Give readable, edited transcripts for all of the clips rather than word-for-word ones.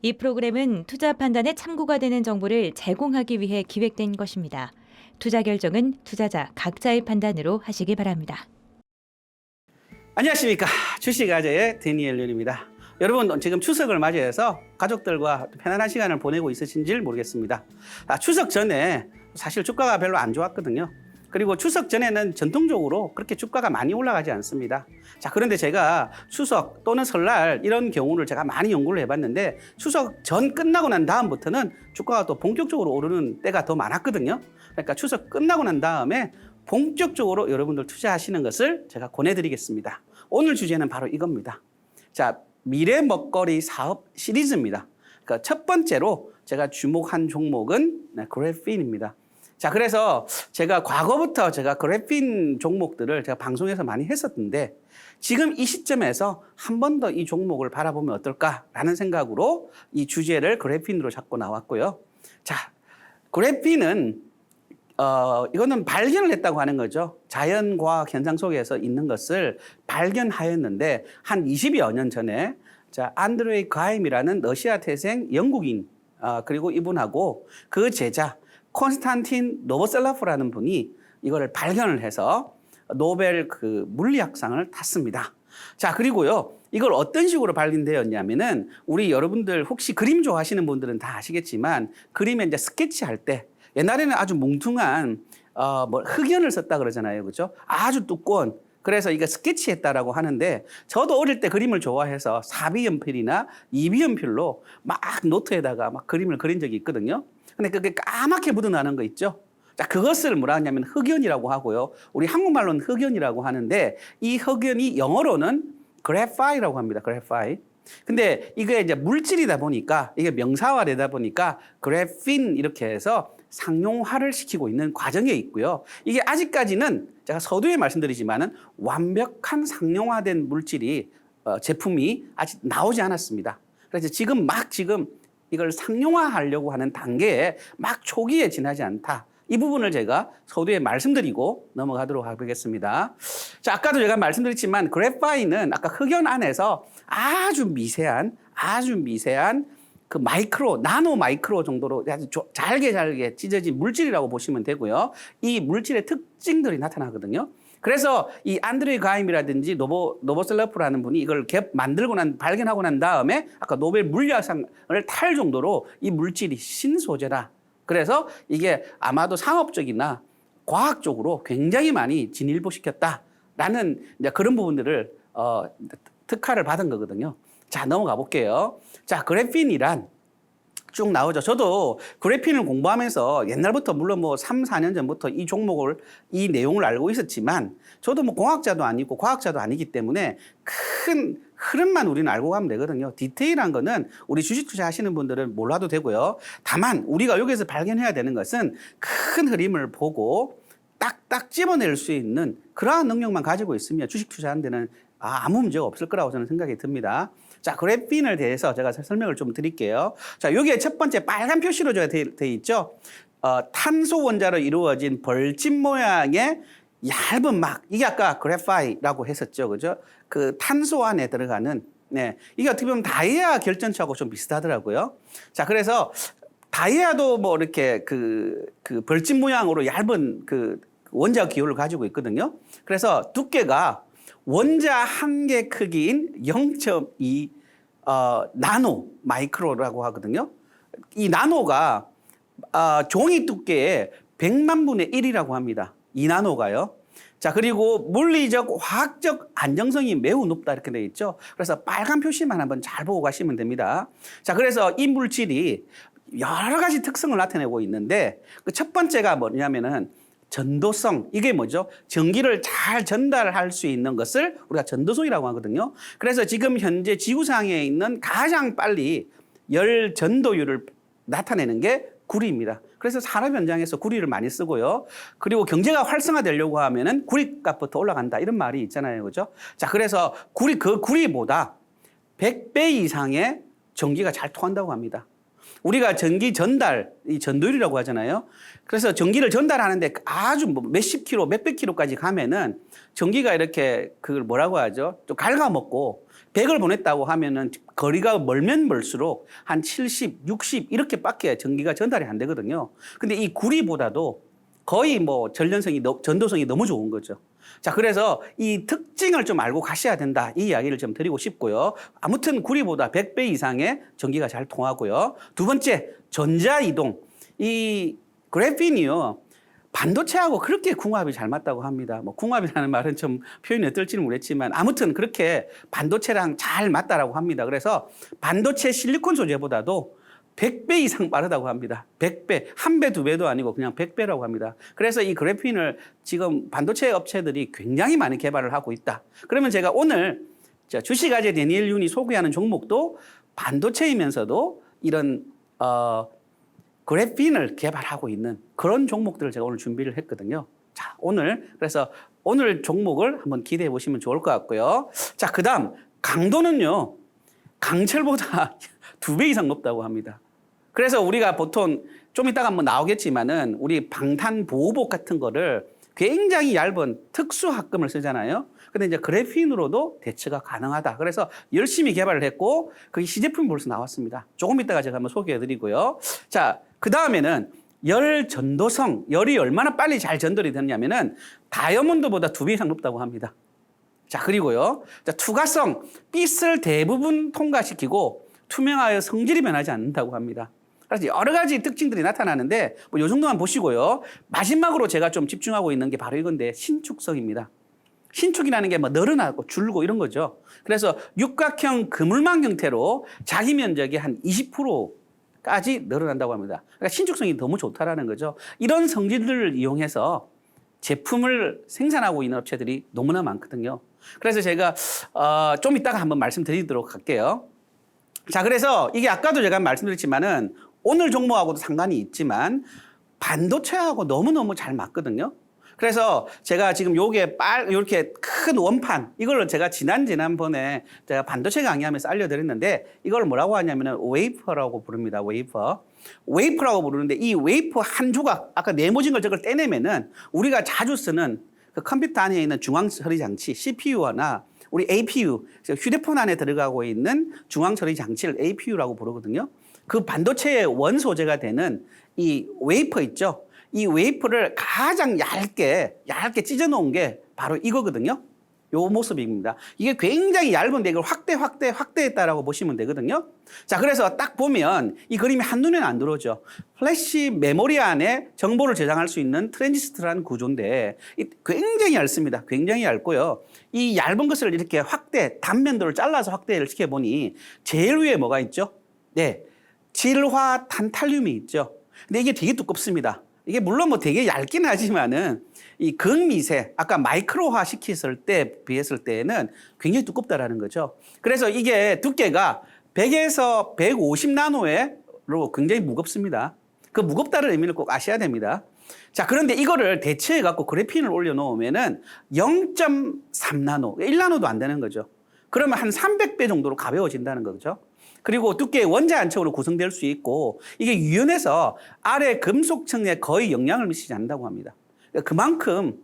이 프로그램은 투자 판단에 참고가 되는 정보를 제공하기 위해 기획된 것입니다. 투자 결정은 투자자 각자의 판단으로 하시기 바랍니다. 안녕하십니까. 주식아재의 데니엘 윤입니다. 여러분, 지금 추석을 맞이해서 가족들과 편안한 시간을 보내고 있으신지 모르겠습니다. 추석 전에 사실 주가가 별로 안 좋았거든요. 그리고 추석 전에는 전통적으로 그렇게 주가가 많이 올라가지 않습니다. 자, 그런데 제가 추석 또는 설날 이런 경우를 제가 많이 연구를 해봤는데 추석 전 끝나고 난 다음부터는 주가가 또 본격적으로 오르는 때가 더 많았거든요. 그러니까 추석 끝나고 난 다음에 본격적으로 여러분들 투자하시는 것을 제가 권해드리겠습니다. 오늘 주제는 바로 이겁니다. 자, 미래 먹거리 사업 시리즈입니다. 그러니까 첫 번째로 제가 주목한 종목은 그래핀입니다. 자, 그래서 제가 과거부터 그래핀 종목들을 제가 방송에서 많이 했었는데 지금 이 시점에서 한 번 더 이 종목을 바라보면 어떨까라는 생각으로 이 주제를 그래핀으로 잡고 나왔고요. 자, 그래핀은 이거는 발견을 했다고 하는 거죠. 자연과학 현상 속에서 있는 것을 발견하였는데 한 20여 년 전에 자, 안드레이 가임이라는 러시아 태생 영국인 그리고 이분하고 그 제자 콘스탄틴 노보셀로프라는 분이 이거를 발견을 해서 노벨 물리학상을 탔습니다. 자, 그리고요, 이걸 어떤 식으로 발견되었냐면은 우리 여러분들 혹시 그림 좋아하시는 분들은 다 아시겠지만 그림에 이제 스케치할 때 옛날에는 아주 뭉퉁한 흑연을 썼다 그러잖아요, 그렇죠? 아주 두꺼운. 그래서 이거 스케치했다라고 하는데 저도 어릴 때 그림을 좋아해서 4B연필이나 2B연필로 막 노트에다가 막 그림을 그린 적이 있거든요. 근데 그게 까맣게 묻어나는 거 있죠? 자, 그것을 뭐라 하냐면 흑연이라고 하고요. 우리 한국말로는 흑연이라고 하는데 이 흑연이 영어로는 그래파이라고 합니다. 그래파이. 근데 이게 이제 물질이다 보니까 이게 명사화되다 보니까 그래핀 이렇게 해서 상용화를 시키고 있는 과정에 있고요. 이게 아직까지는 제가 서두에 말씀드리지만은 완벽한 상용화된 물질이 제품이 아직 나오지 않았습니다. 그래서 지금 이걸 상용화하려고 하는 단계에 막 초기에 지나지 않다. 이 부분을 제가 서두에 말씀드리고 넘어가도록 하겠습니다. 자, 아까도 제가 말씀드렸지만 그래파인은 아까 흑연 안에서 아주 미세한 그 나노 마이크로 정도로 아주 잘게 찢어진 물질이라고 보시면 되고요. 이 물질의 특징들이 나타나거든요. 그래서 이 안드레이 가임이라든지 노보셀로프라는 분이 이걸 발견하고 난 다음에 아까 노벨 물리학상을 탈 정도로 이 물질이 신소재다. 그래서 이게 아마도 상업적이나 과학적으로 굉장히 많이 진일보시켰다라는 이제 그런 부분들을 특화를 받은 거거든요. 자, 넘어가 볼게요. 자, 그래핀이란 쭉 나오죠. 저도 그래핀을 공부하면서 옛날부터 물론 3, 4년 전부터 이 내용을 알고 있었지만 저도 공학자도 아니고 과학자도 아니기 때문에 큰 흐름만 우리는 알고 가면 되거든요. 디테일한 거는 우리 주식 투자하시는 분들은 몰라도 되고요. 다만 우리가 여기서 발견해야 되는 것은 큰 흐름을 보고 딱딱 집어낼 수 있는 그러한 능력만 가지고 있으면 주식 투자하는 데는 아무 문제가 없을 거라고 저는 생각이 듭니다. 자, 그래핀을 대해서 제가 설명을 좀 드릴게요. 자, 여기에 첫 번째 빨간 표시로 되어 있죠. 탄소 원자로 이루어진 벌집 모양의 얇은 막, 이게 아까 그래파이라고 했었죠. 그죠? 그 탄소 안에 들어가는, 이게 어떻게 보면 다이아 결전처하고 좀 비슷하더라고요. 자, 그래서 다이아도 이렇게 그 벌집 모양으로 얇은 원자 기호를 가지고 있거든요. 그래서 두께가 원자 한 개 크기인 0.2 나노 마이크로라고 하거든요. 이 나노가 종이 두께의 100만 분의 1이라고 합니다. 이 나노가요. 자, 그리고 물리적, 화학적 안정성이 매우 높다 이렇게 되어 있죠. 그래서 빨간 표시만 한번 잘 보고 가시면 됩니다. 자, 그래서 이 물질이 여러 가지 특성을 나타내고 있는데 그 첫 번째가 뭐냐면은 전도성, 이게 뭐죠? 전기를 잘 전달할 수 있는 것을 우리가 전도성이라고 하거든요. 그래서 지금 현재 지구상에 있는 가장 빨리 열 전도율을 나타내는 게 구리입니다. 그래서 산업 현장에서 구리를 많이 쓰고요. 그리고 경제가 활성화되려고 하면은 구리값부터 올라간다 이런 말이 있잖아요, 그렇죠? 자, 그래서 구리보다 100배 이상의 전기가 잘 통한다고 합니다. 우리가 전기 전달, 이 전도율이라고 하잖아요. 그래서 전기를 전달하는데 아주 몇십 킬로, 몇백 킬로까지 가면은 전기가 이렇게 그걸 뭐라고 하죠? 좀 갉아먹고 100을 보냈다고 하면은 거리가 멀면 멀수록 한 70, 60 이렇게밖에 전기가 전달이 안 되거든요. 근데 이 구리보다도 거의 뭐 전도성이 너무 좋은 거죠. 자, 그래서 이 특징을 좀 알고 가셔야 된다. 이 이야기를 좀 드리고 싶고요. 아무튼 구리보다 100배 이상의 전기가 잘 통하고요. 두 번째, 전자이동. 이 그래핀이요. 반도체하고 그렇게 궁합이 잘 맞다고 합니다. 뭐 궁합이라는 말은 좀 표현이 어떨지는 모르겠지만 아무튼 그렇게 반도체랑 잘 맞다라고 합니다. 그래서 반도체 실리콘 소재보다도 100배 이상 빠르다고 합니다. 100배, 한 배, 두 배도 아니고 그냥 100배라고 합니다. 그래서 이 그래핀을 지금 반도체 업체들이 굉장히 많이 개발을 하고 있다. 그러면 제가 오늘 주식아재 데니엘 윤이 소개하는 종목도 반도체이면서도 이런 그래핀을 개발하고 있는 그런 종목들을 제가 오늘 준비를 했거든요. 자, 그래서 오늘 종목을 한번 기대해 보시면 좋을 것 같고요. 자, 그 다음 강도는요, 강철보다 2배 이상 높다고 합니다. 그래서 우리가 보통 좀 이따가 한번 나오겠지만은 우리 방탄보호복 같은 거를 굉장히 얇은 특수합금을 쓰잖아요. 근데 이제 그래핀으로도 대처가 가능하다. 그래서 열심히 개발을 했고 그게 시제품이 벌써 나왔습니다. 조금 이따가 제가 한번 소개해 드리고요. 자, 그 다음에는 열 전도성, 열이 얼마나 빨리 잘 전달이 되느냐면은 다이아몬드보다 2배 이상 높다고 합니다. 자, 그리고요. 자, 투과성, 빛을 대부분 통과시키고 투명하여 성질이 변하지 않는다고 합니다. 그래서 여러 가지 특징들이 나타나는데 뭐 이 정도만 보시고요. 마지막으로 제가 좀 집중하고 있는 게 바로 이건데 신축성입니다. 신축이라는 게 뭐 늘어나고 줄고 이런 거죠. 그래서 육각형 그물망 형태로 자기 면적이 한 20%까지 늘어난다고 합니다. 그러니까 신축성이 너무 좋다라는 거죠. 이런 성질들을 이용해서 제품을 생산하고 있는 업체들이 너무나 많거든요. 그래서 제가 좀 이따가 한번 말씀드리도록 할게요. 자, 그래서 이게 아까도 제가 말씀드렸지만은 오늘 종목하고도 상관이 있지만 반도체하고 너무너무 잘 맞거든요. 그래서 제가 지금 이렇게 큰 원판, 이걸 제가 지난번에 제가 반도체 강의하면서 알려드렸는데 이걸 뭐라고 하냐면은 웨이퍼라고 부릅니다. 웨이퍼라고 부르는데 이 웨이퍼 한 조각, 아까 네모진 걸 저걸 떼내면은 우리가 자주 쓰는 그 컴퓨터 안에 있는 중앙 처리 장치, CPU나 우리 APU, 휴대폰 안에 들어가고 있는 중앙 처리 장치를 APU라고 부르거든요. 그 반도체의 원소재가 되는 이 웨이퍼 있죠. 이 웨이퍼를 가장 얇게 찢어 놓은 게 바로 이거거든요. 요 모습입니다. 이게 굉장히 얇은데 이걸 확대했다라고 보시면 되거든요. 자, 그래서 딱 보면 이 그림이 한눈에는 안 들어오죠. 플래시 메모리 안에 정보를 저장할 수 있는 트랜지스터라는 구조인데 굉장히 얇습니다. 굉장히 얇고요. 이 얇은 것을 이렇게 단면도를 잘라서 확대를 시켜보니 제일 위에 뭐가 있죠? 네, 질화 탄탈륨이 있죠. 근데 이게 되게 두껍습니다. 이게 물론 뭐 되게 얇긴 하지만은 이 극미세, 아까 마이크로화 시켰을 때 비했을 때에는 굉장히 두껍다라는 거죠. 그래서 이게 두께가 100에서 150 나노로 굉장히 무겁습니다. 그 무겁다는 의미를 꼭 아셔야 됩니다. 자, 그런데 이거를 대체해 갖고 그래핀을 올려놓으면은 0.3 나노, 1 나노도 안 되는 거죠. 그러면 한 300배 정도로 가벼워진다는 거죠. 그리고 두께의 원자 안쪽으로 구성될 수 있고 이게 유연해서 아래 금속층에 거의 영향을 미치지 않는다고 합니다. 그만큼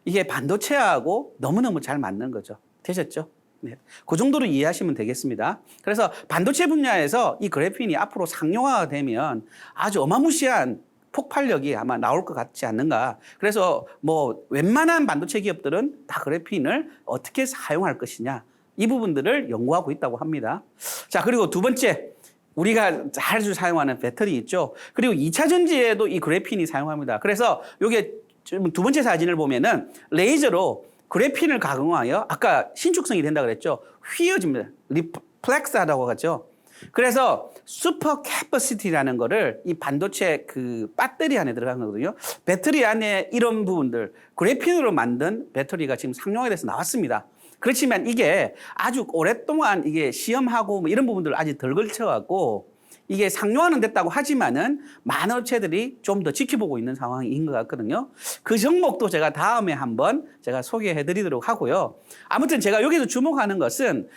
이게 반도체하고 너무너무 잘 맞는 거죠. 되셨죠? 네. 그 정도로 이해하시면 되겠습니다. 그래서 반도체 분야에서 이 그래핀이 앞으로 상용화가 되면 아주 어마무시한 폭발력이 아마 나올 것 같지 않는가. 그래서 뭐 웬만한 반도체 기업들은 다 그래핀을 어떻게 사용할 것이냐. 이 부분들을 연구하고 있다고 합니다. 자, 그리고 두 번째, 우리가 자주 사용하는 배터리 있죠. 그리고 2차 전지에도 이 그래핀이 사용합니다. 그래서 이게 두 번째 사진을 보면은 레이저로 그래핀을 가공하여 아까 신축성이 된다 그랬죠. 휘어집니다. 리플렉스하다고 하죠. 그래서 슈퍼 캐퍼시티라는 거를 이 반도체 그 배터리 안에 들어간 거거든요. 배터리 안에 이런 부분들, 그래핀으로 만든 배터리가 지금 상용화에 대해서 나왔습니다. 그렇지만 이게 아주 오랫동안 이게 시험하고 뭐 이런 부분들을 아직 덜 걸쳐갖고 이게 상용화는 됐다고 하지만은 많은 업체들이 좀 더 지켜보고 있는 상황인 것 같거든요. 그 종목도 제가 다음에 한번 제가 소개해 드리도록 하고요. 아무튼 제가 여기서 주목하는 것은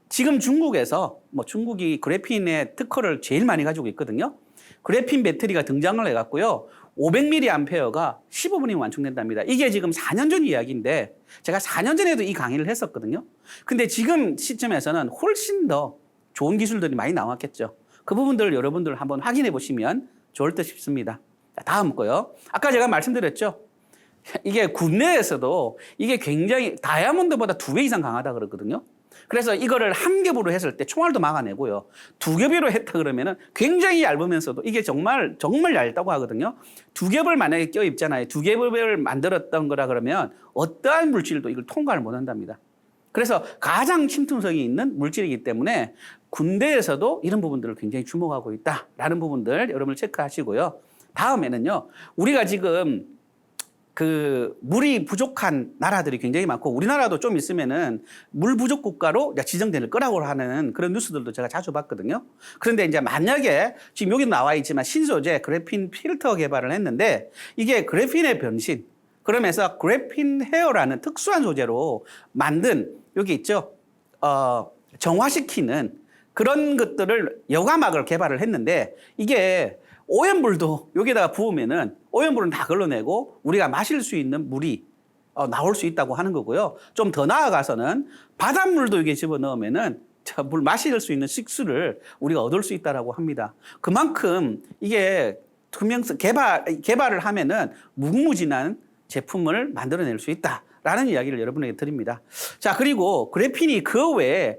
지금 중국에서 뭐 중국이 그래핀의 특허를 제일 많이 가지고 있거든요. 그래핀 배터리가 등장을 해갖고요. 500mAh가 15분이면 완충된답니다. 이게 지금 4년 전 이야기인데 제가 4년 전에도 이 강의를 했었거든요. 근데 지금 시점에서는 훨씬 더 좋은 기술들이 많이 나왔겠죠. 그 부분들을 여러분들 한번 확인해 보시면 좋을 듯 싶습니다. 자, 다음 거요. 아까 제가 말씀드렸죠. 이게 국내에서도 이게 굉장히 다이아몬드보다 2배 이상 강하다 그러거든요. 그래서 이거를 한 겹으로 했을 때 총알도 막아내고요. 2겹으로 했다 그러면은 굉장히 얇으면서도 이게 정말 얇다고 하거든요. 2겹을 만약에 껴 입잖아요. 2겹을 만들었던 거라 그러면 어떠한 물질도 이걸 통과를 못 한답니다. 그래서 가장 침투성이 있는 물질이기 때문에 군대에서도 이런 부분들을 굉장히 주목하고 있다라는 부분들 여러분들 체크하시고요. 다음에는요. 우리가 지금 그 물이 부족한 나라들이 굉장히 많고 우리나라도 좀 있으면은 물 부족 국가로 지정될 거라고 하는 그런 뉴스들도 제가 자주 봤거든요. 그런데 이제 만약에 지금 여기 나와 있지만 신소재 그래핀 필터 개발을 했는데 이게 그래핀의 변신 그러면서 그래핀 헤어라는 특수한 소재로 만든 여기 있죠. 정화시키는 그런 것들을 여과막을 개발을 했는데 이게 오염물도 여기다가 부으면은 오염물은 다 걸러내고 우리가 마실 수 있는 물이 나올 수 있다고 하는 거고요. 좀 더 나아가서는 바닷물도 여기에 집어넣으면은 물 마실 수 있는 식수를 우리가 얻을 수 있다라고 합니다. 그만큼 이게 투명성 개발을 하면은 무궁무진한 제품을 만들어낼 수 있다라는 이야기를 여러분에게 드립니다. 자, 그리고 그래핀이 그 외에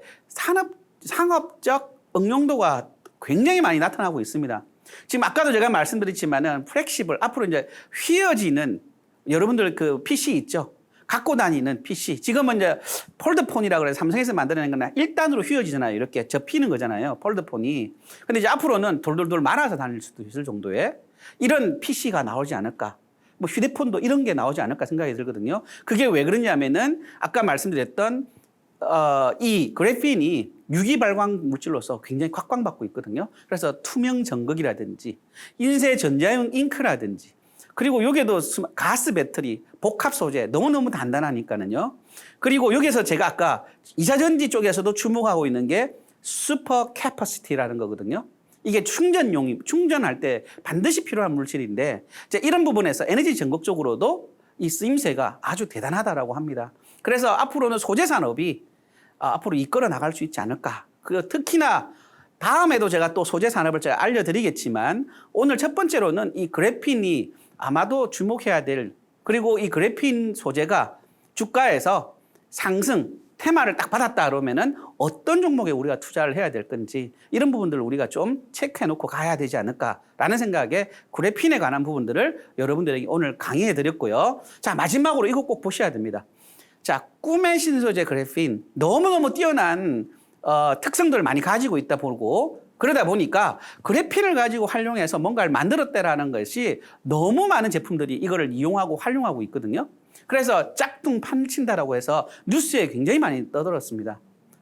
상업적 응용도가 굉장히 많이 나타나고 있습니다. 지금 아까도 제가 말씀드렸지만은 플렉시블 앞으로 이제 휘어지는 여러분들 그 PC 있죠? 갖고 다니는 PC. 지금은 이제 폴드폰이라고 그래서 삼성에서 만들어낸 거나 1단으로 휘어지잖아요. 이렇게 접히는 거잖아요. 폴드폰이. 근데 이제 앞으로는 돌돌돌 말아서 다닐 수도 있을 정도의 이런 PC가 나오지 않을까. 뭐 휴대폰도 이런 게 나오지 않을까 생각이 들거든요. 그게 왜 그러냐면은 아까 말씀드렸던 이 그래핀이 유기 발광 물질로서 굉장히 각광받고 있거든요. 그래서 투명 전극이라든지 인쇄 전자용 잉크라든지 그리고 여기도 가스 배터리, 복합 소재 너무너무 단단하니까는요. 그리고 여기서 제가 아까 이사전지 쪽에서도 주목하고 있는 게 슈퍼 캐퍼시티라는 거거든요. 이게 충전할 때 반드시 필요한 물질인데 이런 부분에서 에너지 전극적으로도 이 쓰임새가 아주 대단하다라고 합니다. 그래서 앞으로는 소재 산업이 앞으로 이끌어 나갈 수 있지 않을까. 특히나 다음에도 제가 또 소재 산업을 제가 알려드리겠지만 오늘 첫 번째로는 이 그래핀이 아마도 주목해야 될 그리고 이 그래핀 소재가 주가에서 상승 테마를 딱 받았다 그러면은 어떤 종목에 우리가 투자를 해야 될 건지 이런 부분들을 우리가 좀 체크해 놓고 가야 되지 않을까라는 생각에 그래핀에 관한 부분들을 여러분들에게 오늘 강의해 드렸고요. 자, 마지막으로 이거 꼭 보셔야 됩니다. 자, 꿈의 신소재 그래핀 너무너무 뛰어난 특성들을 많이 가지고 있다 보고 그러다 보니까 그래핀을 가지고 활용해서 뭔가를 만들었다라는 것이 너무 많은 제품들이 이거를 이용하고 활용하고 있거든요. 그래서 짝퉁 판친다라고 해서 뉴스에 굉장히 많이 떠들었습니다.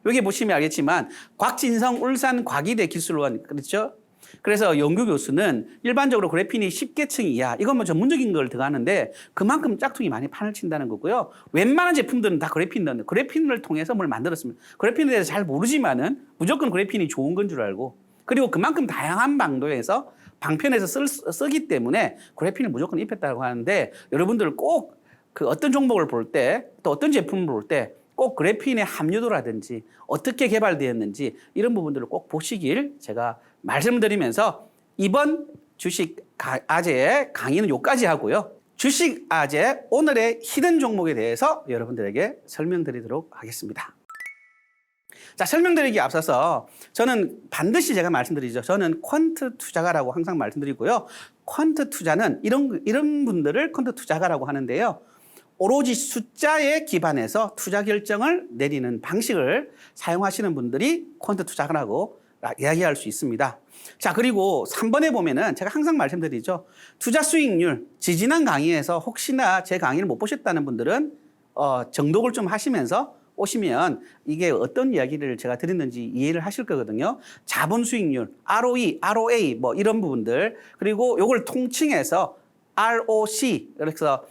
여기 보시면 알겠지만 곽진성 울산 과기대 기술원 그렇죠? 그래서 연구 교수는 일반적으로 그래핀이 10계층 이하 이건 뭐 전문적인 걸 들어가는데 그만큼 짝퉁이 많이 판을 친다는 거고요. 웬만한 제품들은 다 그래핀을 통해서 뭘 만들었습니다. 그래핀에 대해서 잘 모르지만은 무조건 그래핀이 좋은 건 줄 알고 그리고 그만큼 다양한 방도에서 방편에서 쓰기 때문에 그래핀을 무조건 입혔다고 하는데 여러분들 꼭 그 어떤 종목을 볼 때 또 어떤 제품을 볼 때 꼭 그래핀의 함유도라든지 어떻게 개발되었는지 이런 부분들을 꼭 보시길 제가 말씀드리면서 이번 주식 아재의 강의는 여기까지 하고요. 주식 아재 오늘의 히든 종목에 대해서 여러분들에게 설명드리도록 하겠습니다. 자, 설명드리기 앞서서 저는 반드시 제가 말씀드리죠. 저는 퀀트 투자가라고 항상 말씀드리고요. 퀀트 투자는 이런 분들을 퀀트 투자가라고 하는데요. 오로지 숫자에 기반해서 투자 결정을 내리는 방식을 사용하시는 분들이 퀀트 투자가라고 이야기할 수 있습니다. 자, 그리고 3번에 보면은 제가 항상 말씀드리죠. 투자 수익률, 지지난 강의에서 혹시나 제 강의를 못 보셨다는 분들은 정독을 좀 하시면서 오시면 이게 어떤 이야기를 제가 드렸는지 이해를 하실 거거든요. 자본 수익률, ROE, ROA 뭐 이런 부분들 그리고 이걸 통칭해서 ROC 그래서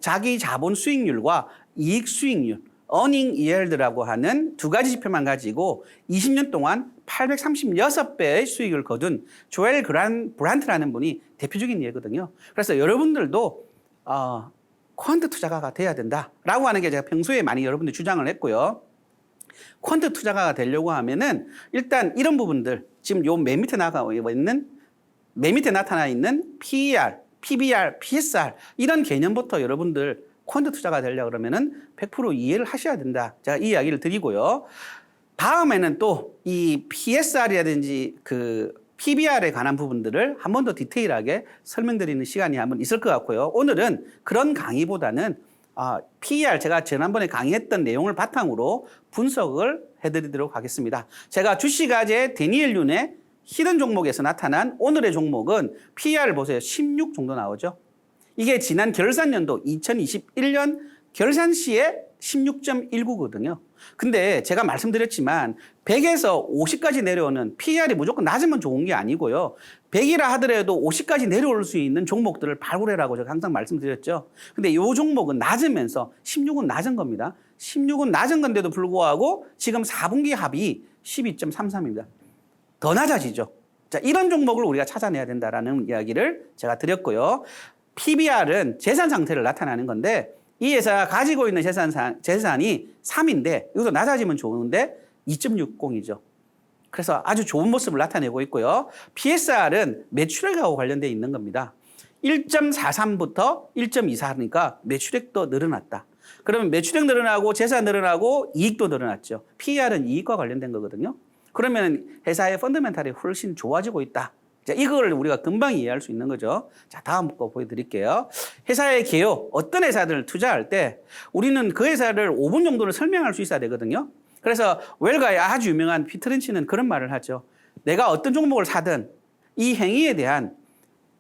자기 자본 수익률과 이익 수익률, earning yield라고 하는 두 가지 지표만 가지고 20년 동안 836배의 수익을 거둔 조엘 브란트라는 분이 대표적인 예거든요. 그래서 여러분들도 퀀트 투자가가 돼야 된다라고 하는 게 제가 평소에 많이 여러분들 주장을 했고요. 퀀트 투자가가 되려고 하면은 일단 이런 부분들, 지금 요 맨 밑에 나타나 있는 PER, PBR, PSR 이런 개념부터 여러분들 퀀트 투자가 되려고 그러면은 100% 이해를 하셔야 된다. 제가 이 이야기를 드리고요. 다음에는 또 이 PSR이라든지 그 PBR에 관한 부분들을 한 번 더 디테일하게 설명드리는 시간이 한번 있을 것 같고요. 오늘은 그런 강의보다는 PER 제가 지난번에 강의했던 내용을 바탕으로 분석을 해드리도록 하겠습니다. 제가 주식아재 데니엘 윤의 히든 종목에서 나타난 오늘의 종목은 PER을 보세요. 16 정도 나오죠. 이게 지난 결산년도 2021년 결산 시에 16.19거든요. 근데 제가 말씀드렸지만 100에서 50까지 내려오는 PER이 무조건 낮으면 좋은 게 아니고요. 100이라 하더라도 50까지 내려올 수 있는 종목들을 발굴해라고 제가 항상 말씀드렸죠. 근데 이 종목은 낮으면서 16은 낮은 겁니다. 16은 낮은 건데도 불구하고 지금 4분기 합이 12.33입니다. 더 낮아지죠. 자, 이런 종목을 우리가 찾아내야 된다라는 이야기를 제가 드렸고요. PBR은 재산 상태를 나타내는 건데 이 회사가 가지고 있는 재산이 3인데 이것도 낮아지면 좋은데 2.60이죠. 그래서 아주 좋은 모습을 나타내고 있고요. PSR은 매출액하고 관련되어 있는 겁니다. 1.43부터 1.24니까 매출액도 늘어났다. 그러면 매출액 늘어나고 재산 늘어나고 이익도 늘어났죠. PER은 이익과 관련된 거거든요. 그러면 회사의 펀더멘탈이 훨씬 좋아지고 있다. 자, 이걸 우리가 금방 이해할 수 있는 거죠. 자, 다음 거 보여드릴게요. 회사의 개요. 어떤 회사들을 투자할 때 우리는 그 회사를 5분 정도는 설명할 수 있어야 되거든요. 그래서 웰가의 아주 유명한 피터 린치는 그런 말을 하죠. 내가 어떤 종목을 사든 이 행위에 대한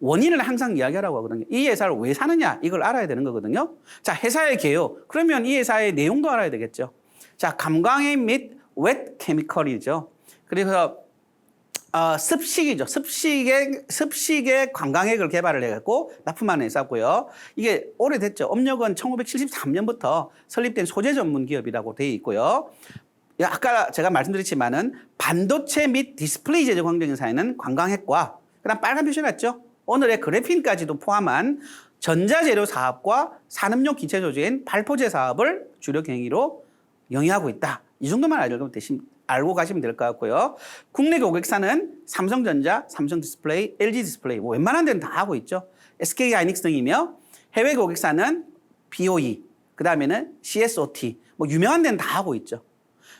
원인을 항상 이야기하라고 하거든요. 이 회사를 왜 사느냐 이걸 알아야 되는 거거든요. 자, 회사의 개요. 그러면 이 회사의 내용도 알아야 되겠죠. 자, 감광액 및 웻 케미컬이죠. 그래서 습식이죠. 습식의 관광액을 개발을 해갖고 납품하는 회사고요. 이게 오래됐죠. 업력은 1973년부터 설립된 소재 전문 기업이라고 되어 있고요. 아까 제가 말씀드렸지만은 반도체 및 디스플레이 제조 경쟁사에는 관광핵과 그다음 빨간 표시 났죠. 오늘의 그래핀까지도 포함한 전자재료 사업과 산업용 기체 조직인 발포제 사업을 주력 행위로 영위하고 있다. 이 정도만 알고 가시면 될 것 같고요. 국내 고객사는 삼성전자, 삼성디스플레이, LG디스플레이 뭐 웬만한 데는 다 하고 있죠. SK하이닉스 등이며 해외 고객사는 BOE, 그다음에는 CSOT 뭐 유명한 데는 다 하고 있죠.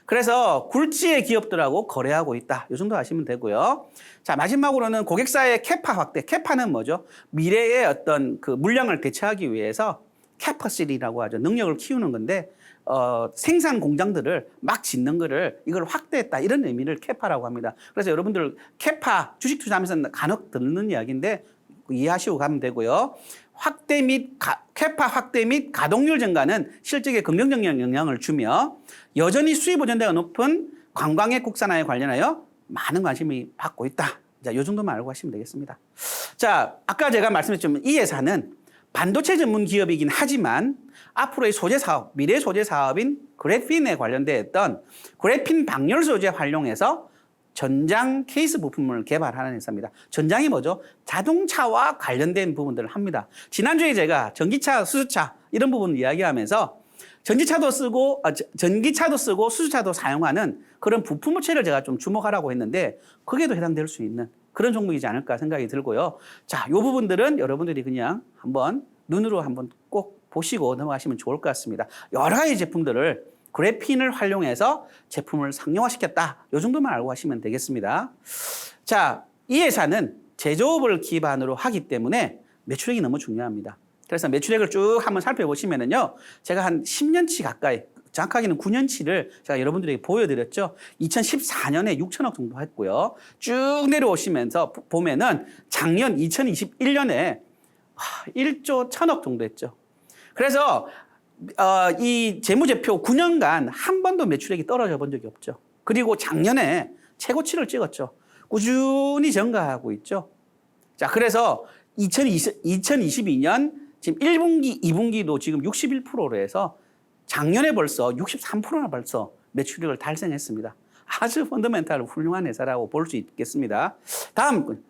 그래서 굴지의 기업들하고 거래하고 있다. 이 정도 아시면 되고요. 자, 마지막으로는 고객사의 캐파 확대. 캐파는 뭐죠? 미래의 어떤 그 물량을 대체하기 위해서 캐퍼시티라고 하죠. 능력을 키우는 건데 생산 공장들을 막 짓는 거를 이걸 확대했다. 이런 의미를 캐파라고 합니다. 그래서 여러분들 캐파 주식 투자하면서 간혹 듣는 이야기인데 이해하시고 가면 되고요. 캐파 확대 및 가동률 증가는 실적에 긍정적인 영향을 주며 여전히 수입 의존도가 높은 관광의 국산화에 관련하여 많은 관심이 받고 있다. 자, 이 정도만 알고 하시면 되겠습니다. 자, 아까 제가 말씀드렸지만 이 회사는 반도체 전문 기업이긴 하지만 앞으로의 소재 사업, 미래 소재 사업인 그래핀에 관련되었던 그래핀 방열 소재 활용해서 전장 케이스 부품을 개발하는 회사입니다. 전장이 뭐죠? 자동차와 관련된 부분들을 합니다. 지난주에 제가 전기차, 수소차 이런 부분을 이야기하면서 전기차도 쓰고 수소차도 사용하는 그런 부품업체를 제가 좀 주목하라고 했는데 거기에도 해당될 수 있는 그런 종목이지 않을까 생각이 들고요. 자, 이 부분들은 여러분들이 그냥 한번 눈으로 한번 꼭 보시고 넘어가시면 좋을 것 같습니다. 여러 가지 제품들을 그래핀을 활용해서 제품을 상용화시켰다. 이 정도만 알고 하시면 되겠습니다. 자, 이 회사는 제조업을 기반으로 하기 때문에 매출액이 너무 중요합니다. 그래서 매출액을 쭉 한번 살펴보시면은요, 제가 한 10년치 가까이, 정확하게는 9년치를 제가 여러분들에게 보여드렸죠. 2014년에 6천억 정도 했고요. 쭉 내려오시면서 보면은 작년 2021년에 1조 1천억 정도 했죠. 그래서 이 재무제표 9년간 한 번도 매출액이 떨어져 본 적이 없죠. 그리고 작년에 최고치를 찍었죠. 꾸준히 증가하고 있죠. 자, 그래서 2022년 지금 1분기, 2분기도 지금 61%로 해서 작년에 벌써 63%나 벌써 매출액을 달성했습니다. 아주 펀더멘탈 훌륭한 회사라고 볼 수 있겠습니다. 다음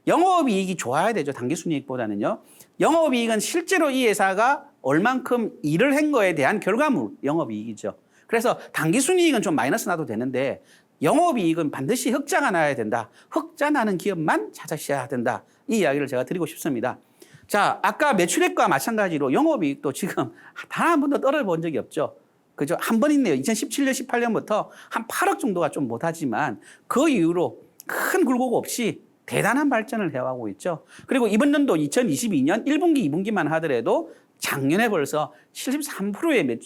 영업이익이 좋아야 되죠. 당기순이익보다는요. 영업이익은 실제로 이 회사가 얼만큼 일을 한 거에 대한 결과물 영업이익이죠. 그래서 당기순이익은 좀 마이너스 나도 되는데 영업이익은 반드시 흑자가 나야 된다. 흑자 나는 기업만 찾으셔야 된다. 이 이야기를 제가 드리고 싶습니다. 자, 아까 매출액과 마찬가지로 영업이익도 지금 단 한 번도 떨어져 적이 없죠. 그죠? 한 번 있네요. 2017년, 18년부터 한 8억 정도가 좀 못하지만 그 이후로 큰 굴곡 없이 대단한 발전을 해가고 있죠. 그리고 이번 연도 2022년 1분기, 2분기만 하더라도 작년에 벌써 73%의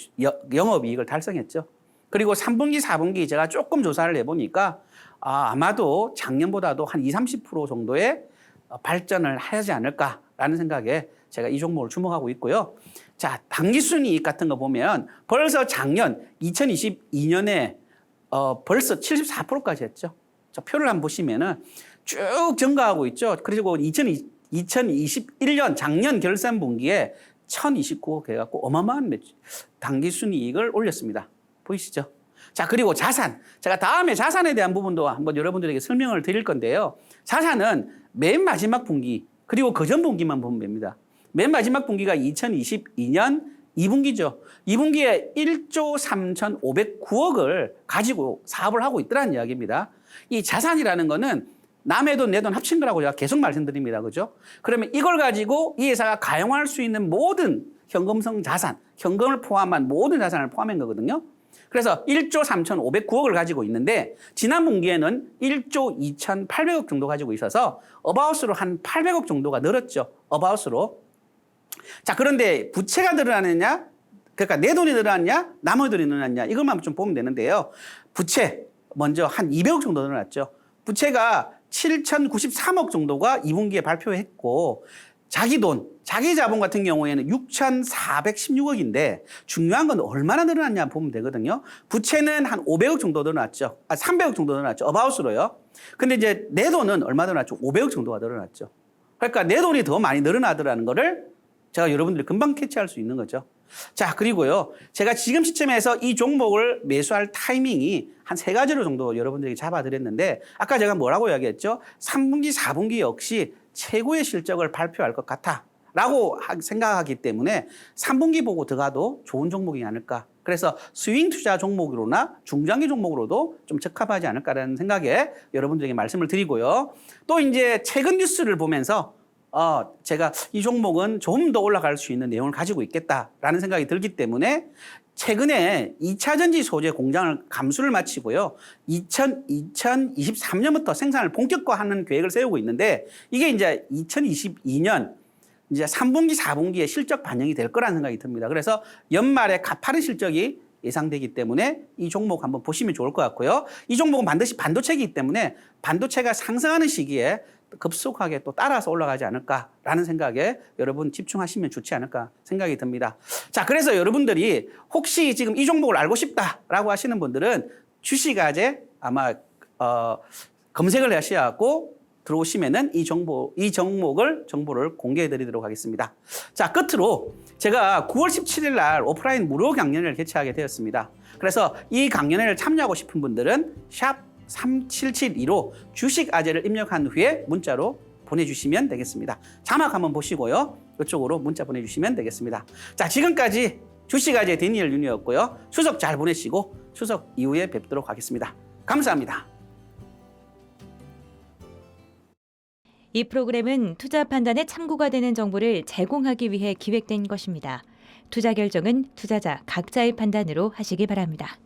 영업이익을 달성했죠. 그리고 3분기, 4분기 제가 조금 조사를 해보니까 아마도 작년보다도 한 20, 30% 정도의 발전을 하지 않을까라는 생각에 제가 이 종목을 주목하고 있고요. 자, 당기순이익 같은 거 보면 벌써 작년 2022년에 벌써 74%까지 했죠. 자, 표를 한번 보시면은 쭉 증가하고 있죠. 그리고 2021년 작년 결산 분기에 1029억 해갖고 어마어마한 당기순이익을 올렸습니다. 보이시죠? 자, 그리고 자산. 제가 다음에 자산에 대한 부분도 한번 여러분들에게 설명을 드릴 건데요. 자산은 맨 마지막 분기, 그리고 그 전 분기만 보면 됩니다. 맨 마지막 분기가 2022년 2분기죠. 2분기에 1조 3,509억을 가지고 사업을 하고 있더라는 이야기입니다. 이 자산이라는 거는 남의 돈, 내 돈 합친 거라고 제가 계속 말씀드립니다. 그죠? 그러면 이걸 가지고 이 회사가 가용할 수 있는 모든 현금성 자산, 현금을 포함한 모든 자산을 포함한 거거든요. 그래서 1조 3,509억을 가지고 있는데 지난 분기에는 1조 2,800억 정도 가지고 있어서 어바웃으로 한 800억 정도가 늘었죠. 어바웃으로. 자, 그런데 부채가 늘어나느냐? 그러니까 내 돈이 늘어났냐? 남의 돈이 늘어났냐? 이것만 좀 보면 되는데요. 부채 먼저 한 200억 정도 늘어났죠. 부채가 7,093억 정도가 2분기에 발표했고 자기 돈, 자기 자본 같은 경우에는 6,416억인데 중요한 건 얼마나 늘어났냐 보면 되거든요. 부채는 한 500억 정도 늘어났죠. 300억 정도 늘어났죠. 어바웃으로요. 근데 이제 내 돈은 얼마 늘어났죠? 500억 정도가 늘어났죠. 그러니까 내 돈이 더 많이 늘어나더라는 거를 제가 여러분들이 금방 캐치할 수 있는 거죠. 자, 그리고요. 제가 지금 시점에서 이 종목을 매수할 타이밍이 한 3가지로 정도 여러분들에게 잡아드렸는데 아까 제가 뭐라고 이야기했죠? 3분기, 4분기 역시 최고의 실적을 발표할 것 같아 라고 생각하기 때문에 3분기 보고 들어가도 좋은 종목이 아닐까. 그래서 스윙 투자 종목으로나 중장기 종목으로도 좀 적합하지 않을까라는 생각에 여러분들에게 말씀을 드리고요. 또 이제 최근 뉴스를 보면서 제가 이 종목은 좀 더 올라갈 수 있는 내용을 가지고 있겠다라는 생각이 들기 때문에 최근에 2차전지 소재 공장을 감수를 마치고요. 2023년부터 생산을 본격화하는 계획을 세우고 있는데 이게 이제 2022년 이제 3분기, 4분기에 실적 반영이 될 거라는 생각이 듭니다. 그래서 연말에 가파른 실적이 예상되기 때문에 이 종목 한번 보시면 좋을 것 같고요. 이 종목은 반드시 반도체이기 때문에 반도체가 상승하는 시기에 급속하게 또 따라서 올라가지 않을까라는 생각에 여러분 집중하시면 좋지 않을까 생각이 듭니다. 자, 그래서 여러분들이 혹시 지금 이 종목을 알고 싶다라고 하시는 분들은 주식아재 아마 검색을 하셔갖고 들어오시면은 이 정보를 공개해 드리도록 하겠습니다. 자, 끝으로 제가 9월 17일 날 오프라인 무료 강연을 개최하게 되었습니다. 그래서 이 강연을 참여하고 싶은 분들은 샵 3772로 주식 아재를 입력한 후에 문자로 보내주시면 되겠습니다. 자막 한번 보시고요. 이쪽으로 문자 보내주시면 되겠습니다. 자, 지금까지 주식 아재 데니엘 윤이었고요. 추석 잘 보내시고 추석 이후에 뵙도록 하겠습니다. 감사합니다. 이 프로그램은 투자 판단에 참고가 되는 정보를 제공하기 위해 기획된 것입니다. 투자 결정은 투자자 각자의 판단으로 하시기 바랍니다.